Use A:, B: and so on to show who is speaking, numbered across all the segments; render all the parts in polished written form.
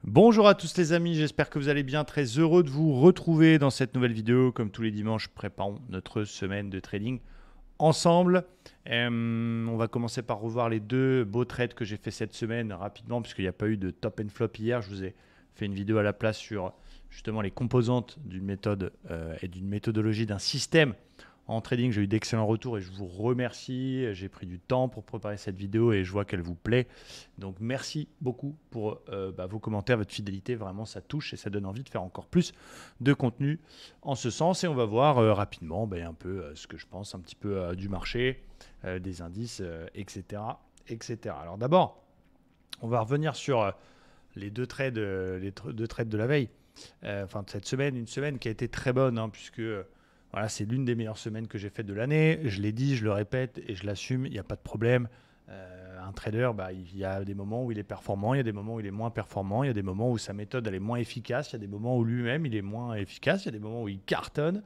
A: Bonjour à tous les amis, j'espère que vous allez bien. Très heureux de vous retrouver dans cette nouvelle vidéo. Comme tous les dimanches, préparons notre semaine de trading ensemble. On va commencer par revoir les deux beaux trades que j'ai fait cette semaine rapidement, puisqu'il n'y a pas eu de top and flop hier. Je vous ai fait une vidéo à la place sur justement les composantes d'une méthode et d'une méthodologie d'un système en trading. J'ai eu d'excellents retours et je vous remercie. J'ai pris du temps pour préparer cette vidéo et je vois qu'elle vous plaît. Donc merci beaucoup pour vos commentaires, votre fidélité. Vraiment, ça touche et ça donne envie de faire encore plus de contenu en ce sens. Et on va voir rapidement un peu ce que je pense un petit peu du marché, des indices, etc., etc. Alors d'abord, on va revenir sur les deux trades, deux trades de la veille. Enfin, de cette semaine, une semaine qui a été très bonne, hein, puisque voilà, c'est l'une des meilleures semaines que j'ai faites de l'année. Je l'ai dit, je le répète et je l'assume, il n'y a pas de problème. Un trader, il y a des moments où il est performant, il y a des moments où il est moins performant, il y a des moments où sa méthode elle est moins efficace, il y a des moments où lui-même il est moins efficace, il y a des moments où il cartonne.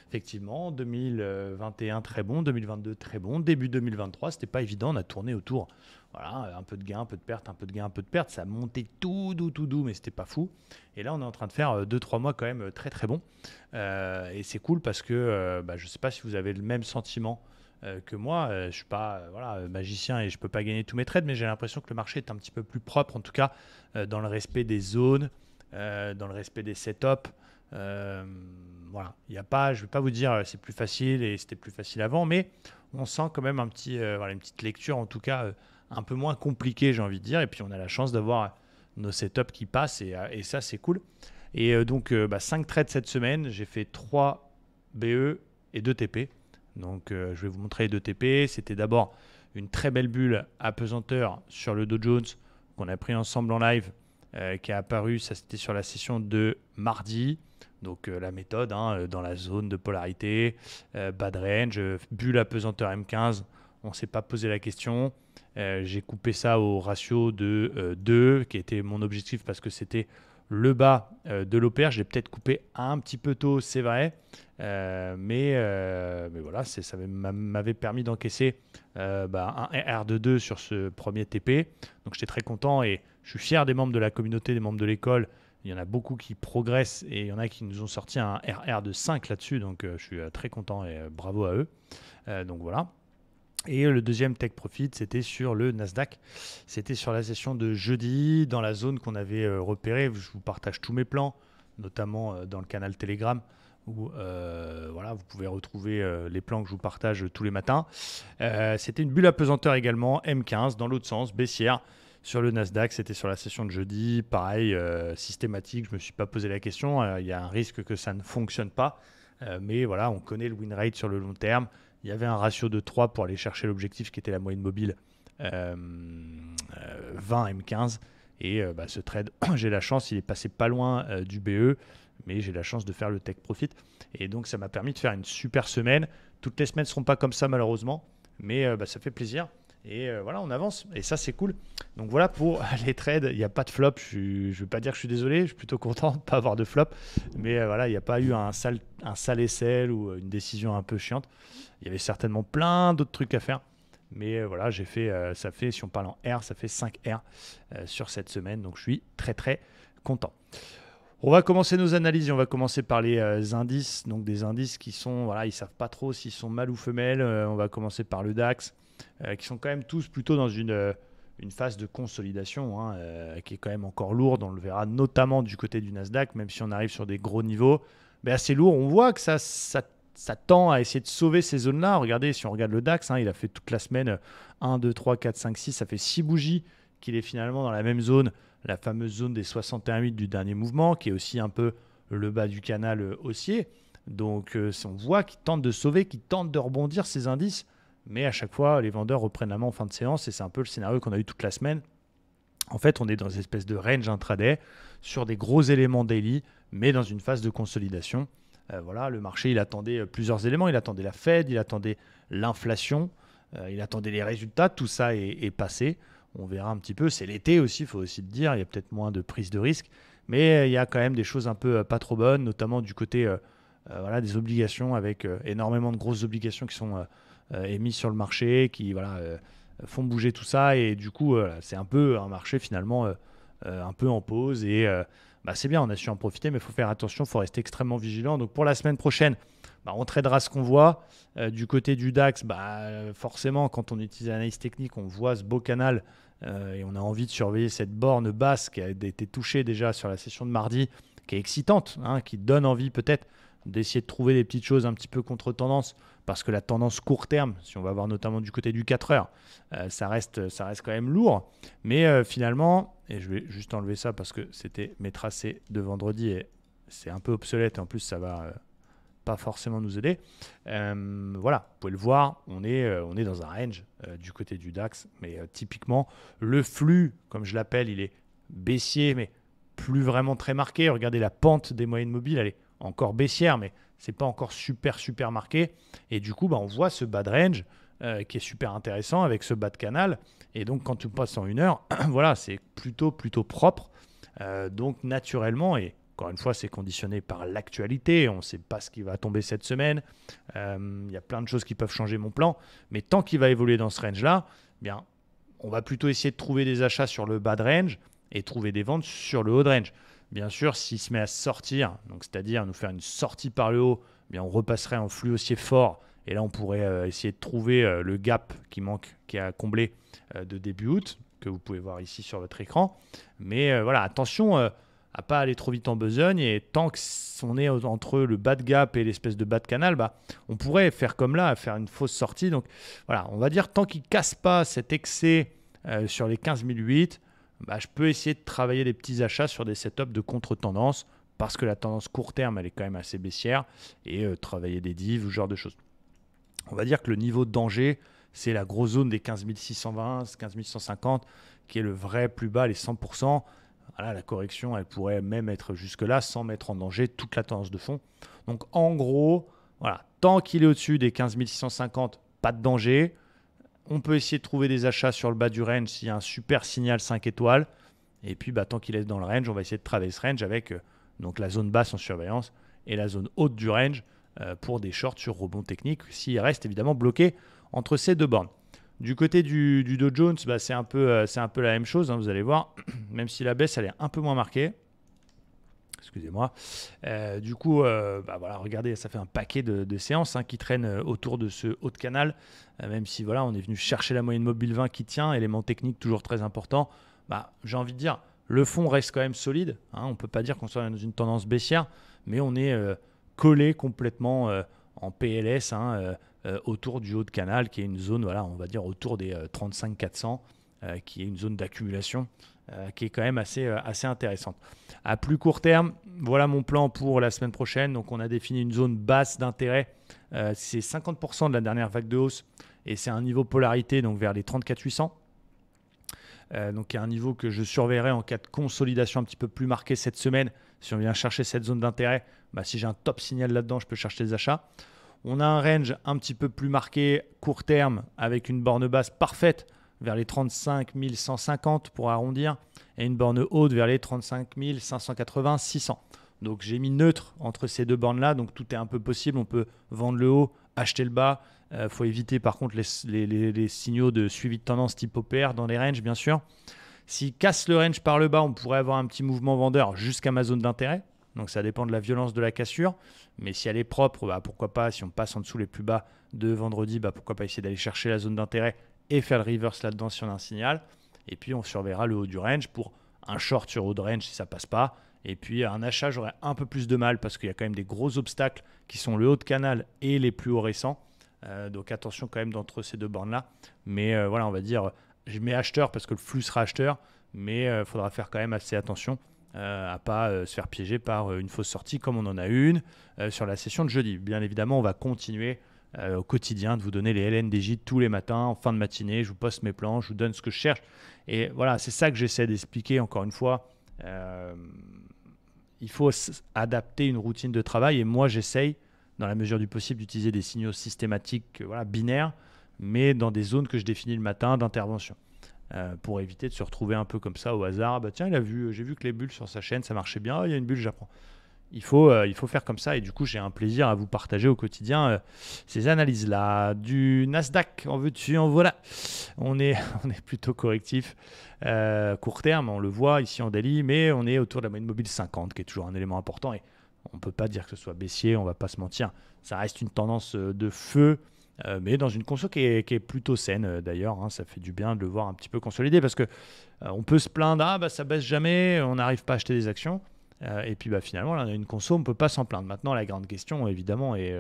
A: Effectivement, 2021 très bon, 2022 très bon, début 2023 c'était pas évident, on a tourné autour. Voilà, un peu de gain, un peu de perte, un peu de gain, un peu de perte, ça montait tout doux, mais c'était pas fou. Et là on est en train de faire 2-3 mois quand même très très bon. Et c'est cool parce que je sais pas si vous avez le même sentiment que moi. Je ne suis pas magicien et je ne peux pas gagner tous mes trades, mais j'ai l'impression que le marché est un petit peu plus propre, en tout cas dans le respect des zones, dans le respect des setups. Voilà, il y a pas, je ne vais pas vous dire c'est plus facile et c'était plus facile avant, mais on sent quand même une petite lecture, en tout cas un peu moins compliquée, j'ai envie de dire. Et puis on a la chance d'avoir nos setups qui passent et ça c'est cool. Et 5 trades cette semaine, j'ai fait 3 BE et 2 TP. Donc je vais vous montrer les 2 TP. C'était d'abord une très belle bulle apesanteur sur le Dow Jones qu'on a pris ensemble en live, qui a apparu, ça c'était sur la session de mardi. Donc la méthode dans la zone de polarité, bad range, bulle apesanteur M15. On ne s'est pas posé la question. J'ai coupé ça au ratio de 2, qui était mon objectif parce que c'était le bas de l'OPR. Je l'ai peut-être coupé un petit peu tôt, c'est vrai. Mais voilà, ça m'avait permis d'encaisser un R de 2 sur ce premier TP. Donc j'étais très content et je suis fier des membres de la communauté, des membres de l'école. Il y en a beaucoup qui progressent et il y en a qui nous ont sorti un RR de 5 là-dessus. Donc je suis très content et bravo à eux. Donc voilà. Et le deuxième take profit, c'était sur le Nasdaq. C'était sur la session de jeudi, dans la zone qu'on avait repérée. Je vous partage tous mes plans, notamment dans le canal Telegram, où vous pouvez retrouver les plans que je vous partage tous les matins. C'était une bulle apesanteur également, M15, dans l'autre sens, baissière. Sur le Nasdaq, c'était sur la session de jeudi. Pareil, systématique, je ne me suis pas posé la question. Il y a un risque que ça ne fonctionne pas. Mais voilà, on connaît le win rate sur le long terme. Il y avait un ratio de 3 pour aller chercher l'objectif qui était la moyenne mobile 20 M15. Et ce trade, j'ai la chance, il est passé pas loin du BE, mais j'ai la chance de faire le take profit. Et donc ça m'a permis de faire une super semaine. Toutes les semaines ne seront pas comme ça malheureusement, mais ça fait plaisir. Et voilà, on avance. Et ça, c'est cool. Donc voilà pour les trades. Il n'y a pas de flop. Je ne veux pas dire que je suis désolé. Je suis plutôt content de ne pas avoir de flop. Mais voilà, il n'y a pas eu un sale essai ou une décision un peu chiante. Il y avait certainement plein d'autres trucs à faire. Mais voilà, j'ai fait, ça fait, si on parle en R, ça fait 5 R sur cette semaine. Donc je suis très très content. On va commencer nos analyses et on va commencer par les indices. Donc des indices qui sont, voilà, ils ne savent pas trop s'ils sont mâles ou femelles. On va commencer par le DAX, qui sont quand même tous plutôt dans une phase de consolidation qui est quand même encore lourde. On le verra notamment du côté du Nasdaq, même si on arrive sur des gros niveaux. Mais assez lourd, on voit que ça tend à essayer de sauver ces zones-là. Regardez, si on regarde le DAX, il a fait toute la semaine 1, 2, 3, 4, 5, 6, ça fait 6 bougies qu'il est finalement dans la même zone, la fameuse zone des 61,8 du dernier mouvement, qui est aussi un peu le bas du canal haussier. Donc on voit qu'ils tentent de sauver, qu'ils tentent de rebondir ces indices, mais à chaque fois, les vendeurs reprennent la main en fin de séance, et c'est un peu le scénario qu'on a eu toute la semaine. En fait, on est dans une espèce de range intraday, sur des gros éléments daily, mais dans une phase de consolidation. Voilà, le marché, il attendait plusieurs éléments. Il attendait la Fed, il attendait l'inflation, il attendait les résultats. Tout ça est passé. On verra un petit peu. C'est l'été aussi, il faut aussi le dire. Il y a peut-être moins de prise de risque. Mais il y a quand même des choses un peu pas trop bonnes, notamment du côté des obligations, avec énormément de grosses obligations qui sont émises sur le marché, qui font bouger tout ça. Et du coup, c'est un peu un marché finalement un peu en pause et c'est bien, on a su en profiter, mais il faut faire attention, il faut rester extrêmement vigilant. Donc pour la semaine prochaine, on tradera ce qu'on voit. Du côté du DAX, forcément, quand on utilise l'analyse technique, on voit ce beau canal et on a envie de surveiller cette borne basse qui a été touchée déjà sur la session de mardi, qui est excitante, qui donne envie peut-être d'essayer de trouver des petites choses un petit peu contre-tendance, parce que la tendance court terme, si on va voir notamment du côté du 4 heures, ça reste quand même lourd. Mais finalement, et je vais juste enlever ça parce que c'était mes tracés de vendredi et c'est un peu obsolète et en plus ça va pas forcément nous aider. Voilà, vous pouvez le voir, on est dans un range du côté du DAX, mais typiquement, le flux, comme je l'appelle, il est baissier, mais plus vraiment très marqué. Regardez la pente des moyennes mobiles, elle est encore baissière, mais c'est pas encore super marqué. Et du coup, on voit ce bas de range qui est super intéressant avec ce bas de canal. Et donc, quand tu passes en 1 heure, voilà, c'est plutôt propre. Donc, naturellement, et encore une fois, c'est conditionné par l'actualité. On ne sait pas ce qui va tomber cette semaine. Il y a plein de choses qui peuvent changer mon plan. Mais tant qu'il va évoluer dans ce range-là, bien, on va plutôt essayer de trouver des achats sur le bas de range et trouver des ventes sur le haut de range. Bien sûr, s'il se met à sortir, donc c'est-à-dire nous faire une sortie par le haut, bien on repasserait en flux haussier fort. Et là, on pourrait essayer de trouver le gap qui manque, qui a comblé de début août, que vous pouvez voir ici sur votre écran. Mais voilà, attention à ne pas aller trop vite en besogne. Et tant qu'on est entre le bas de gap et l'espèce de bas de canal, on pourrait faire comme là, faire une fausse sortie. Donc voilà, on va dire tant qu'il ne casse pas cet excès sur les 15 008, je peux essayer de travailler des petits achats sur des setups de contre-tendance parce que la tendance court terme, elle est quand même assez baissière et travailler des divs ou ce genre de choses. On va dire que le niveau de danger, c'est la grosse zone des 15 620, 15 150 qui est le vrai plus bas, les 100%. Voilà, la correction, elle pourrait même être jusque-là sans mettre en danger toute la tendance de fond. Donc en gros, voilà, tant qu'il est au-dessus des 15 650, pas de danger. On peut essayer de trouver des achats sur le bas du range s'il y a un super signal 5 étoiles. Et puis, tant qu'il est dans le range, on va essayer de travailler ce range avec donc la zone basse en surveillance et la zone haute du range pour des shorts sur rebond technique s'il reste évidemment bloqué entre ces deux bornes. Du côté du Dow Jones, c'est un peu la même chose, vous allez voir, même si la baisse elle est un peu moins marquée. Excusez-moi. Du coup, voilà, regardez, ça fait un paquet de séances qui traînent autour de ce haut de canal, même si voilà, on est venu chercher la moyenne mobile 20 qui tient, élément technique toujours très important. J'ai envie de dire, le fond reste quand même solide. On ne peut pas dire qu'on soit dans une tendance baissière, mais on est collé complètement en PLS autour du haut de canal, qui est une zone, voilà, on va dire autour des 35 400, qui est une zone d'accumulation qui est quand même assez intéressante. À plus court terme, voilà mon plan pour la semaine prochaine. Donc, on a défini une zone basse d'intérêt. C'est 50% de la dernière vague de hausse et c'est un niveau polarité donc vers les 34 800. Donc, il y a un niveau que je surveillerai en cas de consolidation un petit peu plus marquée cette semaine. Si on vient chercher cette zone d'intérêt, si j'ai un top signal là-dedans, je peux chercher des achats. On a un range un petit peu plus marqué court terme avec une borne basse parfaite vers les 35 150 pour arrondir, et une borne haute vers les 35 580, 600. Donc j'ai mis neutre entre ces deux bornes-là, donc tout est un peu possible. On peut vendre le haut, acheter le bas. Faut éviter par contre les signaux de suivi de tendance type OPR dans les ranges, bien sûr. S'il casse le range par le bas, on pourrait avoir un petit mouvement vendeur jusqu'à ma zone d'intérêt. Donc ça dépend de la violence de la cassure. Mais si elle est propre, pourquoi pas, si on passe en dessous les plus bas de vendredi, pourquoi pas essayer d'aller chercher la zone d'intérêt et faire le reverse là-dedans si on a un signal. Et puis, on surveillera le haut du range pour un short sur haut de range si ça passe pas. Et puis, un achat, j'aurais un peu plus de mal parce qu'il y a quand même des gros obstacles qui sont le haut de canal et les plus hauts récents. Donc, attention quand même d'entre ces deux bornes-là. Mais voilà, on va dire, je mets acheteur parce que le flux sera acheteur. Mais il faudra faire quand même assez attention à ne pas se faire piéger par une fausse sortie comme on en a une sur la session de jeudi. Bien évidemment, on va continuer au quotidien de vous donner les LNDJ tous les matins en fin de matinée. Je vous poste mes plans, je vous donne ce que je cherche. Et voilà, c'est ça que j'essaie d'expliquer encore une fois. Il faut adapter une routine de travail et moi j'essaye dans la mesure du possible d'utiliser des signaux systématiques binaires, mais dans des zones que je définis le matin d'intervention pour éviter de se retrouver un peu comme ça au hasard. Tiens, j'ai vu que les bulles sur sa chaîne ça marchait bien, il y a une bulle, j'apprends. il faut faire comme ça. Et du coup, j'ai un plaisir à vous partager au quotidien ces analyses-là. Du Nasdaq, en veux-tu, en voilà. On est plutôt correctif. Court terme, on le voit ici en daily, mais on est autour de la moyenne mobile 50, qui est toujours un élément important. Et on ne peut pas dire que ce soit baissier, on ne va pas se mentir. Ça reste une tendance de feu, mais dans une conso qui est plutôt saine d'ailleurs. Hein. Ça fait du bien de le voir un petit peu consolidé parce que on peut se plaindre, ça baisse jamais, on n'arrive pas à acheter des actions. Et puis finalement, là, on a une conso, on ne peut pas s'en plaindre. Maintenant, la grande question, évidemment, et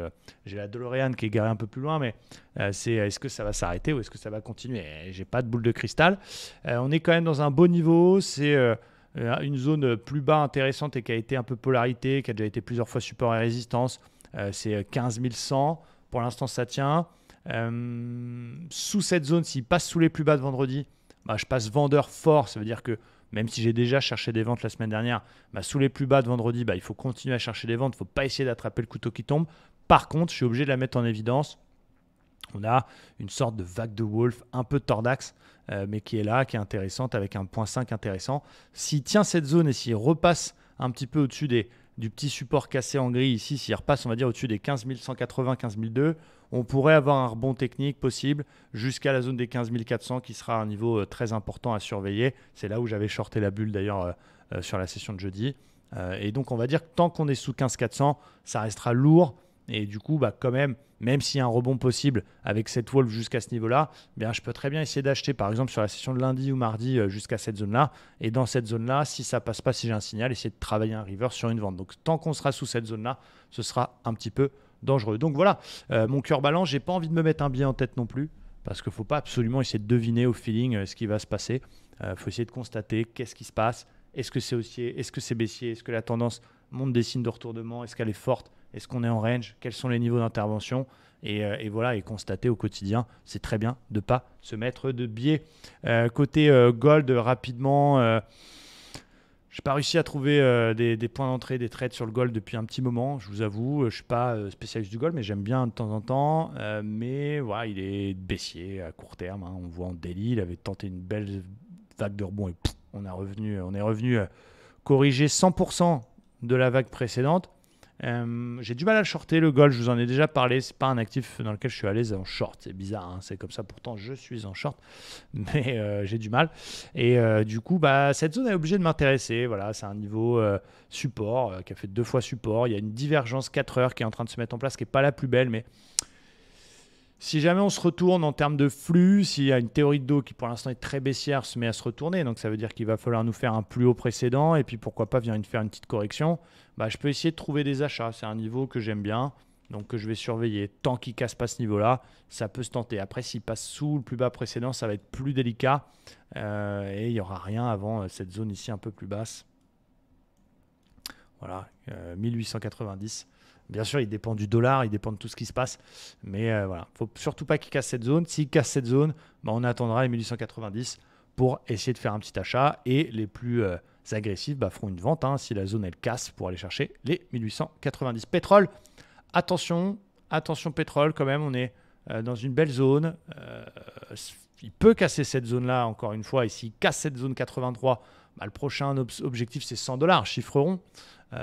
A: j'ai la DeLorean qui est garée un peu plus loin, mais c'est est-ce que ça va s'arrêter ou est-ce que ça va continuer? J'ai pas de boule de cristal. On est quand même dans un beau niveau. C'est une zone plus bas intéressante et qui a été un peu polarité, qui a déjà été plusieurs fois support et résistance. C'est 15 100. Pour l'instant, ça tient. Sous cette zone, s'il passe sous les plus bas de vendredi, je passe vendeur fort. Ça veut dire que même si j'ai déjà cherché des ventes la semaine dernière, sous les plus bas de vendredi, il faut continuer à chercher des ventes. Il ne faut pas essayer d'attraper le couteau qui tombe. Par contre, je suis obligé de la mettre en évidence. On a une sorte de vague de Wolf, un peu de Tordax, mais qui est là, qui est intéressante, avec un 0.5 intéressant. S'il tient cette zone et s'il repasse un petit peu au-dessus du petit support cassé en gris ici, s'il repasse, on va dire, au-dessus des 15 180, 15 200, on pourrait avoir un rebond technique possible jusqu'à la zone des 15 400 qui sera un niveau très important à surveiller. C'est là où j'avais shorté la bulle d'ailleurs sur la session de jeudi. Et donc on va dire que tant qu'on est sous 15 400, ça restera lourd. Et du coup, quand même s'il y a un rebond possible avec cette Wolf jusqu'à ce niveau-là, je peux très bien essayer d'acheter par exemple sur la session de lundi ou mardi jusqu'à cette zone-là. Et dans cette zone-là, si ça passe pas, si j'ai un signal, essayer de travailler un reverse sur une vente. Donc tant qu'on sera sous cette zone-là, ce sera un petit peu dangereux. Donc voilà, mon cœur balance, j'ai pas envie de me mettre un billet en tête non plus, parce qu'il ne faut pas absolument essayer de deviner au feeling ce qui va se passer. Faut essayer de constater qu'est-ce qui se passe. Est-ce que c'est haussier? Est-ce que c'est baissier? Est-ce que la tendance montre des signes de retournement? Est-ce qu'elle est forte? Est-ce qu'on est en range? Quels sont les niveaux d'intervention? Et voilà, et constater au quotidien, c'est très bien de ne pas se mettre de biais. Côté gold, rapidement, je n'ai pas réussi à trouver des points d'entrée, des trades sur le gold depuis un petit moment, je vous avoue. Je ne suis pas spécialiste du gold, mais j'aime bien de temps en temps. Mais voilà, il est baissier à court terme. Hein. On voit en daily, il avait tenté une belle vague de rebond et on est revenu corriger 100% de la vague précédente. J'ai du mal à le shorter, le gold, je vous en ai déjà parlé, c'est pas un actif dans lequel je suis à l'aise en short, c'est bizarre, hein, c'est comme ça, pourtant je suis en short, mais j'ai du mal. Et du coup, cette zone est obligée de m'intéresser, voilà, c'est un niveau support, qui a fait 2 fois support, il y a une divergence 4 heures qui est en train de se mettre en place, qui n'est pas la plus belle, mais si jamais on se retourne en termes de flux, s'il y a une théorie de dos qui pour l'instant est très baissière, se met à se retourner, donc ça veut dire qu'il va falloir nous faire un plus haut précédent et puis pourquoi pas faire une petite correction, je peux essayer de trouver des achats. C'est un niveau que j'aime bien, donc que je vais surveiller. Tant qu'il ne casse pas ce niveau-là, ça peut se tenter. Après, s'il passe sous le plus bas précédent, ça va être plus délicat et il n'y aura rien avant cette zone ici un peu plus basse. Voilà, 1890. Bien sûr, il dépend du dollar, il dépend de tout ce qui se passe. Mais voilà, il ne faut surtout pas qu'il casse cette zone. S'il casse cette zone, on attendra les 1890 pour essayer de faire un petit achat. Et les plus agressifs feront une vente si la zone elle casse pour aller chercher les 1890. Pétrole, attention pétrole quand même, on est dans une belle zone. Il peut casser cette zone-là encore une fois. Et s'il casse cette zone 83, le prochain objectif c'est 100 $, chiffre rond.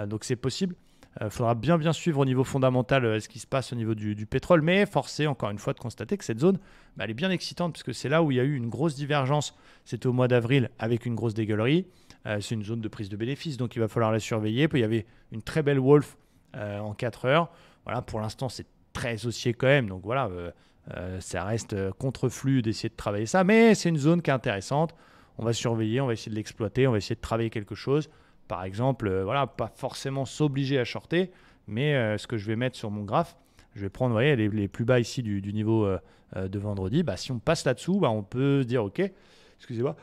A: Donc c'est possible. Il faudra bien suivre au niveau fondamental ce qui se passe au niveau du pétrole, mais forcé encore une fois de constater que cette zone, elle est bien excitante puisque c'est là où il y a eu une grosse divergence. C'était au mois d'avril avec une grosse dégueulerie. C'est une zone de prise de bénéfices, donc il va falloir la surveiller. Puis il y avait une très belle Wolf en 4 heures. Voilà, pour l'instant, c'est très haussier quand même, donc voilà, ça reste contre-flux d'essayer de travailler ça, mais c'est une zone qui est intéressante. On va surveiller, on va essayer de l'exploiter, on va essayer de travailler quelque chose. Par exemple, pas forcément s'obliger à shorter, mais ce que je vais mettre sur mon graphe, je vais prendre les plus bas ici du niveau de vendredi. Si on passe là-dessous, on peut se dire ok, excusez-moi,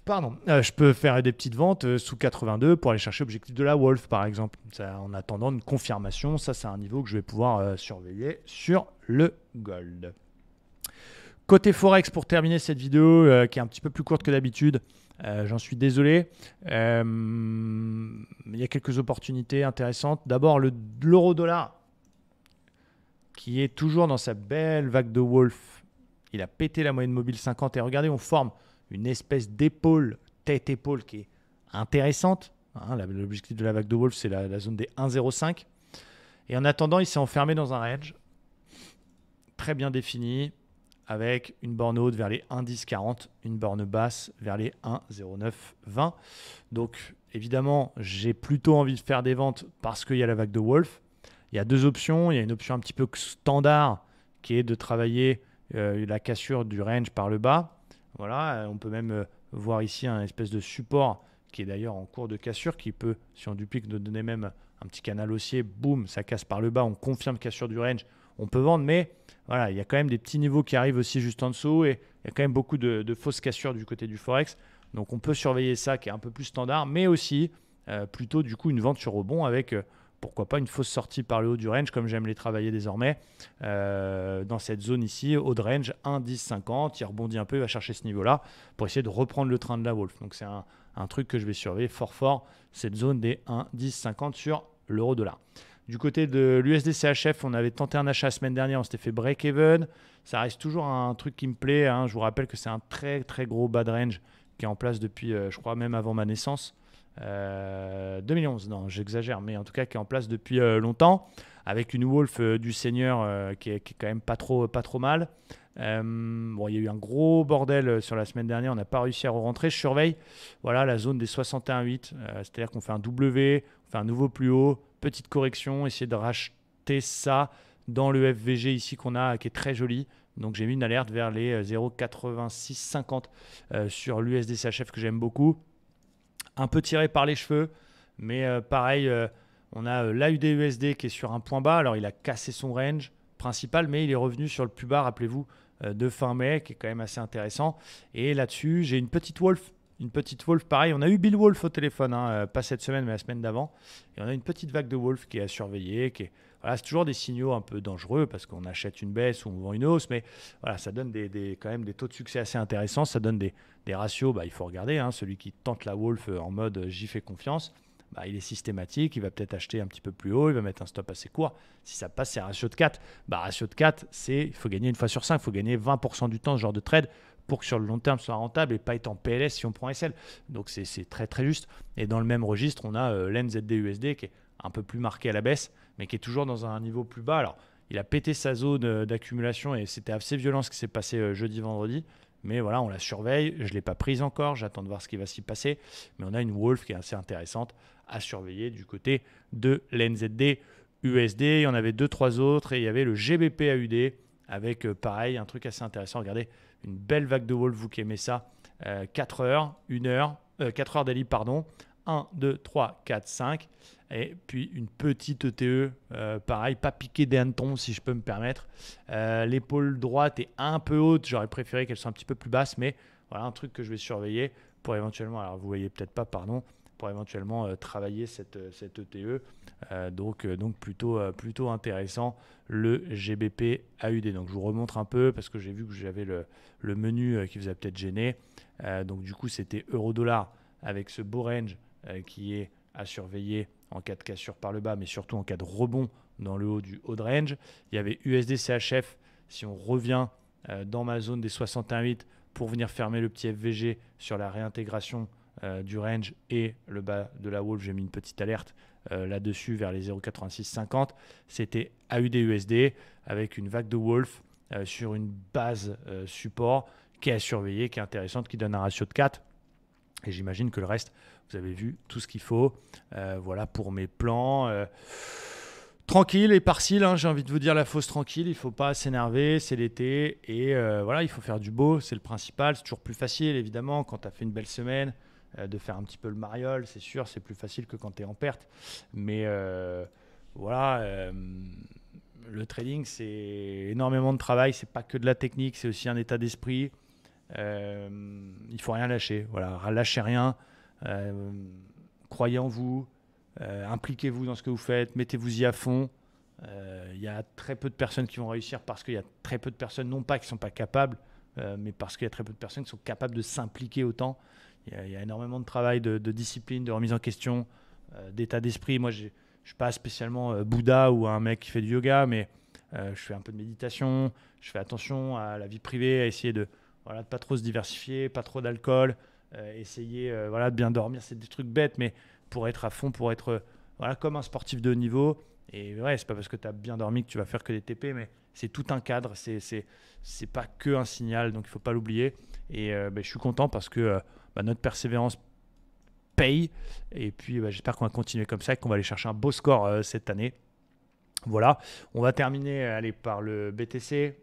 A: pardon, je peux faire des petites ventes sous 82 pour aller chercher l'objectif de la Wolf par exemple. Ça, en attendant une confirmation, ça c'est un niveau que je vais pouvoir surveiller sur le gold. Côté Forex, pour terminer cette vidéo qui est un petit peu plus courte que d'habitude, j'en suis désolé. Il y a quelques opportunités intéressantes. D'abord, l'euro-dollar qui est toujours dans sa belle vague de Wolf. Il a pété la moyenne mobile 50 et regardez, on forme une espèce d'épaule, tête-épaule qui est intéressante. Hein, l'objectif de la vague de Wolf, c'est la zone des 1,05. Et en attendant, il s'est enfermé dans un range très bien défini, avec une borne haute vers les 1,10,40, une borne basse vers les 1,09,20. Donc évidemment, j'ai plutôt envie de faire des ventes parce qu'il y a la vague de Wolf. Il y a deux options. Il y a une option un petit peu standard qui est de travailler la cassure du range par le bas. Voilà, on peut même voir ici un espèce de support qui est d'ailleurs en cours de cassure, qui peut, si on duplique, nous donner même un petit canal haussier. Boum, ça casse par le bas, on confirme cassure du range. On peut vendre, mais voilà, il y a quand même des petits niveaux qui arrivent aussi juste en dessous et il y a quand même beaucoup de fausses cassures du côté du Forex. Donc on peut surveiller ça qui est un peu plus standard, mais aussi plutôt du coup une vente sur rebond avec pourquoi pas une fausse sortie par le haut du range comme j'aime les travailler désormais dans cette zone ici, haut de range 1,10,50. Il rebondit un peu, il va chercher ce niveau-là pour essayer de reprendre le train de la Wolf. Donc c'est un truc que je vais surveiller fort, cette zone des 1,10,50 sur l'euro-dollar. Du côté de l'USD-CHF, on avait tenté un achat la semaine dernière, on s'était fait break-even. Ça reste toujours un truc qui me plaît. Hein. Je vous rappelle que c'est un très très gros bad range qui est en place depuis, je crois, même avant ma naissance. 2011, non, j'exagère, mais en tout cas qui est en place depuis longtemps, avec une Wolf du Seigneur qui est quand même pas trop mal. Bon, il y a eu un gros bordel sur la semaine dernière, on n'a pas réussi à rentrer. Je surveille voilà, la zone des 61,8, c'est-à-dire qu'on fait un W, on fait un nouveau plus haut, petite correction, essayer de racheter ça dans le FVG ici qu'on a, qui est très joli. Donc j'ai mis une alerte vers les 0,8650 sur l'USD-CHF que j'aime beaucoup. Un peu tiré par les cheveux, mais pareil, on a l'AUD-USD qui est sur un point bas. Alors il a cassé son range principal, mais il est revenu sur le plus bas, rappelez-vous, de fin mai, qui est quand même assez intéressant. Et là-dessus, j'ai une petite Wolf. Une petite Wolf, pareil. On a eu Bill Wolf au téléphone, hein, pas cette semaine, mais la semaine d'avant. Et on a une petite vague de Wolf qui est à surveiller. Voilà, c'est toujours des signaux un peu dangereux parce qu'on achète une baisse ou on vend une hausse. Mais voilà, ça donne quand même des taux de succès assez intéressants. Ça donne des ratios, il faut regarder. Hein, celui qui tente la Wolf en mode j'y fais confiance. Il est systématique, il va peut-être acheter un petit peu plus haut, il va mettre un stop assez court. Si ça passe, c'est un ratio de 4. Ratio de 4, il faut gagner une fois sur 5, il faut gagner 20% du temps ce genre de trade pour que sur le long terme ce soit rentable et pas être en PLS si on prend SL. Donc c'est très très juste. Et dans le même registre, on a l'NZD-USD qui est un peu plus marqué à la baisse, mais qui est toujours dans un niveau plus bas. Alors, il a pété sa zone d'accumulation et c'était assez violent ce qui s'est passé jeudi-vendredi. Mais voilà, on la surveille. Je ne l'ai pas prise encore. J'attends de voir ce qui va s'y passer. Mais on a une Wolf qui est assez intéressante à surveiller du côté de l'NZD USD. Il y en avait 2-3 autres. Et il y avait le GBP AUD avec, pareil, un truc assez intéressant. Regardez, une belle vague de Wolf, vous qui aimez ça. 4 heures, 4 heures daily, pardon. 1, 2, 3, 4, 5. Et puis une petite ETE, pareil, pas piqué des hannetons si je peux me permettre. L'épaule droite est un peu haute, j'aurais préféré qu'elle soit un petit peu plus basse, mais voilà un truc que je vais surveiller pour éventuellement, alors vous voyez peut-être pas, pardon, pour éventuellement travailler cette ETE. Donc plutôt intéressant le GBP AUD. Donc je vous remontre un peu parce que j'ai vu que j'avais le menu qui vous a peut-être gêné. Donc du coup c'était euro-dollar avec ce beau range qui est à surveiller en cas de cassure par le bas, mais surtout en cas de rebond dans le haut du haut de range. Il y avait USD-CHF, si on revient dans ma zone des 61,8 pour venir fermer le petit FVG sur la réintégration du range et le bas de la Wolf, j'ai mis une petite alerte là-dessus vers les 0,8650. C'était AUD-USD avec une vague de Wolf sur une base support qui est à surveiller, qui est intéressante, qui donne un ratio de 4. Et j'imagine que le reste, vous avez vu tout ce qu'il faut. Voilà pour mes plans. Tranquille et parcile, hein, j'ai envie de vous dire la fausse tranquille. Il ne faut pas s'énerver, c'est l'été. Et voilà, il faut faire du beau, c'est le principal. C'est toujours plus facile, évidemment, quand tu as fait une belle semaine, de faire un petit peu le mariole. C'est sûr, c'est plus facile que quand tu es en perte. Mais voilà, le trading, c'est énormément de travail. Ce n'est pas que de la technique, c'est aussi un état d'esprit. Il faut rien lâcher, voilà, lâchez rien, croyez en vous, impliquez-vous dans ce que vous faites, mettez-vous-y à fond. Il y a très peu de personnes qui vont réussir parce qu'il y a très peu de personnes, non pas qui ne sont pas capables, mais parce qu'il y a très peu de personnes qui sont capables de s'impliquer autant. Il y a énormément de travail, de discipline, de remise en question, d'état d'esprit. Moi, je ne suis pas spécialement Bouddha ou un mec qui fait du yoga, mais je fais un peu de méditation, je fais attention à la vie privée, à essayer de ne pas trop se diversifier, pas trop d'alcool, essayer voilà, de bien dormir. C'est des trucs bêtes, mais pour être à fond, pour être voilà, comme un sportif de haut niveau. Et ouais, c'est pas parce que tu as bien dormi que tu vas faire que des TP, mais c'est tout un cadre. C'est pas que un signal, donc il faut pas l'oublier. Et je suis content parce que notre persévérance paye. Et puis j'espère qu'on va continuer comme ça et qu'on va aller chercher un beau score cette année. Voilà, on va terminer par le BTC.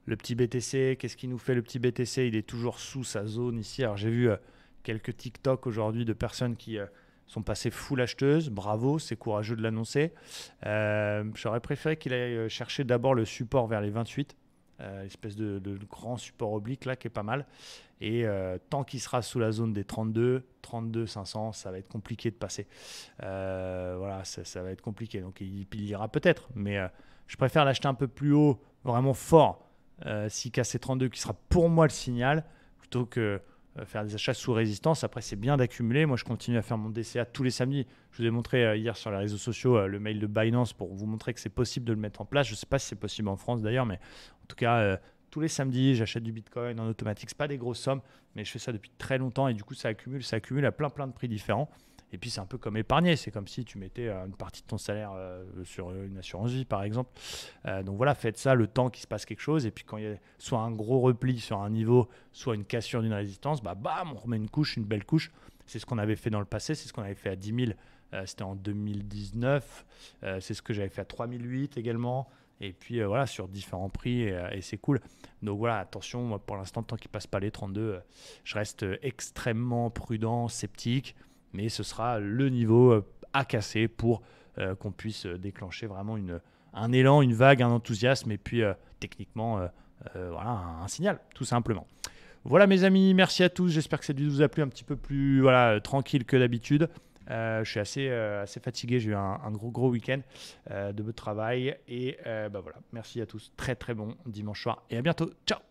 A: Le petit BTC, qu'est-ce qu'il nous fait le petit BTC? Il est toujours sous sa zone ici. Alors j'ai vu quelques TikTok aujourd'hui de personnes qui sont passées full acheteuses. Bravo, c'est courageux de l'annoncer. J'aurais préféré qu'il aille chercher d'abord le support vers les 28. Espèce de grand support oblique là qui est pas mal. Et tant qu'il sera sous la zone des 32 500, ça va être compliqué de passer. Voilà, ça va être compliqué. Donc il ira peut-être, mais je préfère l'acheter un peu plus haut, vraiment fort. Si casse 32 qui sera pour moi le signal, plutôt que faire des achats sous résistance. Après, c'est bien d'accumuler. Moi, je continue à faire mon DCA tous les samedis. Je vous ai montré hier sur les réseaux sociaux le mail de Binance pour vous montrer que c'est possible de le mettre en place. Je ne sais pas si c'est possible en France d'ailleurs, mais en tout cas, tous les samedis, j'achète du Bitcoin en automatique. Ce pas des grosses sommes, mais je fais ça depuis très longtemps et du coup, ça accumule à plein de prix différents. Et puis, c'est un peu comme épargner. C'est comme si tu mettais une partie de ton salaire sur une assurance vie, par exemple. Donc voilà, faites ça le temps qu'il se passe quelque chose. Et puis, quand il y a soit un gros repli sur un niveau, soit une cassure d'une résistance, bam, on remet une couche, une belle couche. C'est ce qu'on avait fait dans le passé. C'est ce qu'on avait fait à 10 000. C'était en 2019. C'est ce que j'avais fait à 3008 également. Et puis voilà, sur différents prix. Et c'est cool. Donc voilà, attention, moi, pour l'instant, tant qu'il ne passe pas les 32, je reste extrêmement prudent, sceptique. Mais ce sera le niveau à casser pour qu'on puisse déclencher vraiment un élan, une vague, un enthousiasme et puis techniquement voilà, un signal, tout simplement. Voilà mes amis, merci à tous. J'espère que cette vidéo vous a plu un petit peu plus tranquille que d'habitude. Je suis assez fatigué, j'ai eu un gros week-end de travail. Et voilà, merci à tous. Très bon dimanche soir et à bientôt. Ciao.